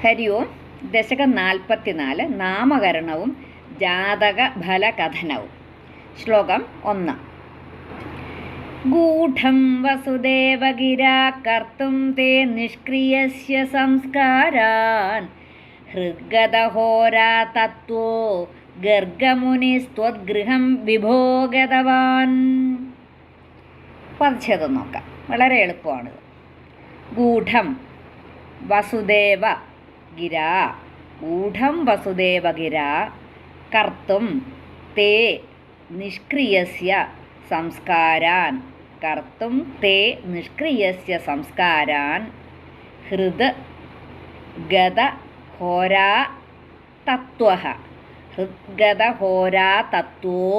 ഹരി ഓം. ദശകം 44 നാമകരണവും ജാതകഫലകഥനവും. ശ്ലോകം 1. ഗൂഢം വസുദേവഗിരാ കർത്തും തേ നിഷ്ക്രിയസ്യ സംസ്കാരാൻ ഹൃദ്ഗതഹോരാ തത്വോ ഗർഗമുനിസ്ത്വദ്ഗൃഹം വിഭോഗതവാൻ. പദച്ഛേദം നോക്കാം, വളരെ എളുപ്പമാണ്. ഗൂഢം വസുദേവ ഗിരാ, ഗൂഢം വസുദേവഗിരാ കർത്തും തേ നിഷ്ക്രിയസ്യ സംസ്കാരാൻ, കർത്തും തേ നിഷ്ക്രിയസ്യ സംസ്കാരാൻ ഹൃദ് ഗത ഹോരാ തത്വഃ, ഹൃദ്ഗത ഹോരാ തത്വോ,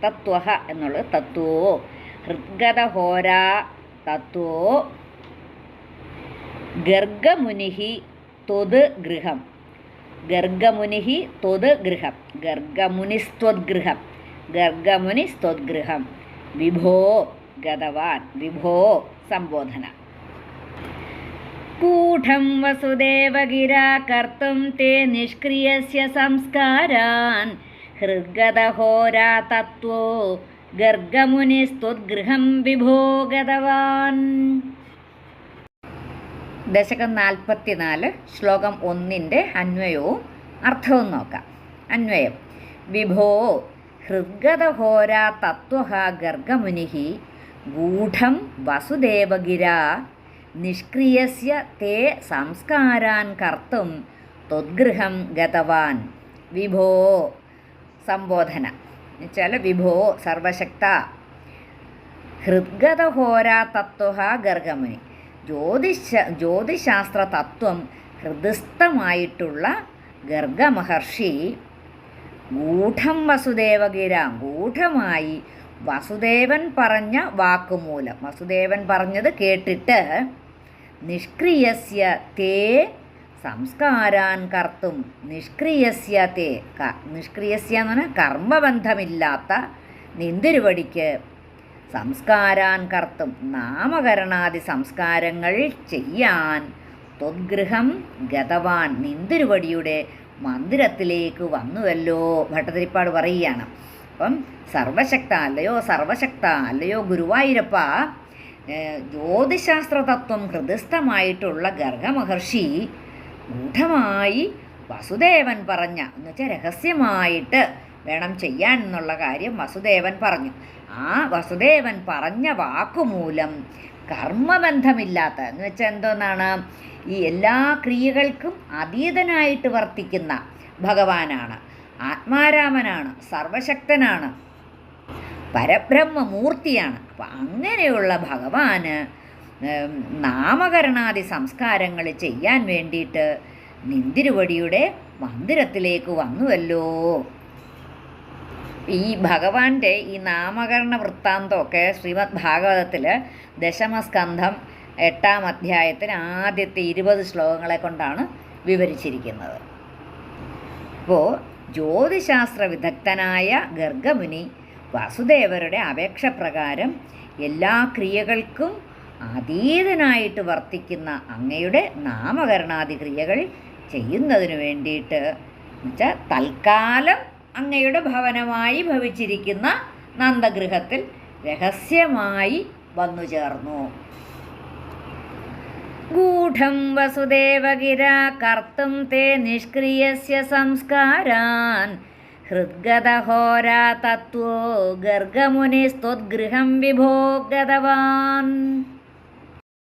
തത്വഃ എന്നുള്ളത് തത്വോ, ഹൃദ്ഗത ഹോരാ തത്വോ ഗർഗമുനിഹി ത്വത് ഗൃഹം, ഗർഗമുനിഹി ത്വത് ഗൃഹം, ഗർഗമുനിസ്ത്വദ്ഗൃഹം, ഗർഗമുനിസ്ത്വദ്ഗൃഹം വിഭോ ഗതവാൻ, വിഭോ സംബോധന. ഗൂഢം വസുദേവഗിരാ കർത്തും തേ നിഷ്ക്രിയസ്യ സംസ്കാരാൻ ഹൃദ്ഗതഹോരാ തത്വോ ഗർഗമുനിസ്ത്വദ്ഗൃഹം വിഭോ ഗതവാൻ. ദശകം 44 ശ്ലോകം 1 അന്വയവും അർത്ഥവും നോക്കാം. അന്വയം: വിഭോ ഹൃദ്ഗതഹോരാ തത്വഃ ഗർഗമുനിഃ ഗൂഢം വസുദേവഗിരാ നിഷ്ക്രിയസ്യ തേ സംസ്കാരാൻ കർത്തും ത്വദ്ഗൃഹം ഗതവാൻ. വിഭോ സംബോധന എന്നുവെച്ചാൽ വിഭോ സർവശക്ത, ഹൃദ്ഗതഹോരാ തത്വഃ ഗർഗമുനി, ജ്യോതിശാസ്ത്ര തത്വം ഹൃദയസ്ഥമായിട്ടുള്ള ഗർഗമഹർഷി ഗൂഢം വസുദേവഗിര, ഗൂഢമായി വസുദേവൻ പറഞ്ഞ വാക്കുമൂലം, വസുദേവൻ പറഞ്ഞത് കേട്ടിട്ട് നിഷ്ക്രിയസ്യ തേ സംസ്കാരാൻ കർത്തും, നിഷ്ക്രിയസ്യ തേ, നിഷ്ക്രിയസ്യ എന്ന് പറഞ്ഞാൽ കർമ്മബന്ധമില്ലാത്ത നിന്തിരുവടിക്ക് സംസ്കാരാൻ കർത്തും, നാമകരണാദി സംസ്കാരങ്ങൾ ചെയ്യാൻ ത്വദ്ഗൃഹം ഗതവാൻ, നിന്തിരുവടിയുടെ മന്ദിരത്തിലേക്ക് വന്നുവല്ലോ. ഭട്ടതിരിപ്പാട് പറയുകയാണ്. അപ്പം സർവശക്ത അല്ലയോ, സർവശക്ത അല്ലയോ ഗുരുവായൂരപ്പ, ജ്യോതിശാസ്ത്ര തത്വം ഹൃദയസ്ഥമായിട്ടുള്ള ഗർഗമഹർഷി ഗൂഢമായി വസുദേവൻ പറഞ്ഞ, എന്നുവെച്ചാൽ രഹസ്യമായിട്ട് വേണം ചെയ്യാൻ എന്നുള്ള കാര്യം വസുദേവൻ പറഞ്ഞു. ആ വസുദേവൻ പറഞ്ഞ വാക്കുമൂലം കർമ്മബന്ധമില്ലാത്ത, എന്ന് വെച്ചാൽ എന്തോന്നാണ്, ഈ എല്ലാ ക്രിയകൾക്കും അതീതനായിട്ട് വർത്തിക്കുന്ന ഭഗവാനാണ്, ആത്മാരാമനാണ്, സർവശക്തനാണ്, പരബ്രഹ്മമൂർത്തിയാണ്. അപ്പം അങ്ങനെയുള്ള ഭഗവാന് നാമകരണാദി സംസ്കാരങ്ങൾ ചെയ്യാൻ വേണ്ടിയിട്ട് നിന്തിരുവടിയുടെ മന്ദിരത്തിലേക്ക് വന്നുവല്ലോ. ഈ ഭഗവാന്റെ ഈ നാമകരണ വൃത്താന്തമൊക്കെ ശ്രീമദ് ഭാഗവതത്തിൽ ദശമസ്കന്ധം 8-ാം അധ്യായത്തിൽ ആദ്യത്തെ 20 ശ്ലോകങ്ങളെ കൊണ്ടാണ് വിവരിച്ചിരിക്കുന്നത്. അപ്പോൾ ജ്യോതിശാസ്ത്ര വിദഗ്ധനായ ഗർഗമുനി വസുദേവരുടെ അപേക്ഷ പ്രകാരം എല്ലാ ക്രിയകൾക്കും അതീതനായിട്ട് വർത്തിക്കുന്ന അങ്ങയുടെ നാമകരണാദി ക്രിയകൾ ചെയ്യുന്നതിന് വേണ്ടിയിട്ട്, എന്നുവെച്ചാൽ തൽക്കാലം അങ്ങയുടെ ഭവനമായി ഭവിച്ചിരിക്കുന്ന നന്ദഗൃഹത്തിൽ രഹസ്യമായി വന്നു ചേർന്നു. ഗൂഢം വസുദേവഗിരാ കർത്തും തേ നിഷ്ക്രിയസ്യ സംസ്കാരാൻ ഹൃദ്ഗതഹോരാ തത്വോ ഗർഗമുനിസ്ത്വദ്ഗൃഹം വിഭോ ഗതവാൻ.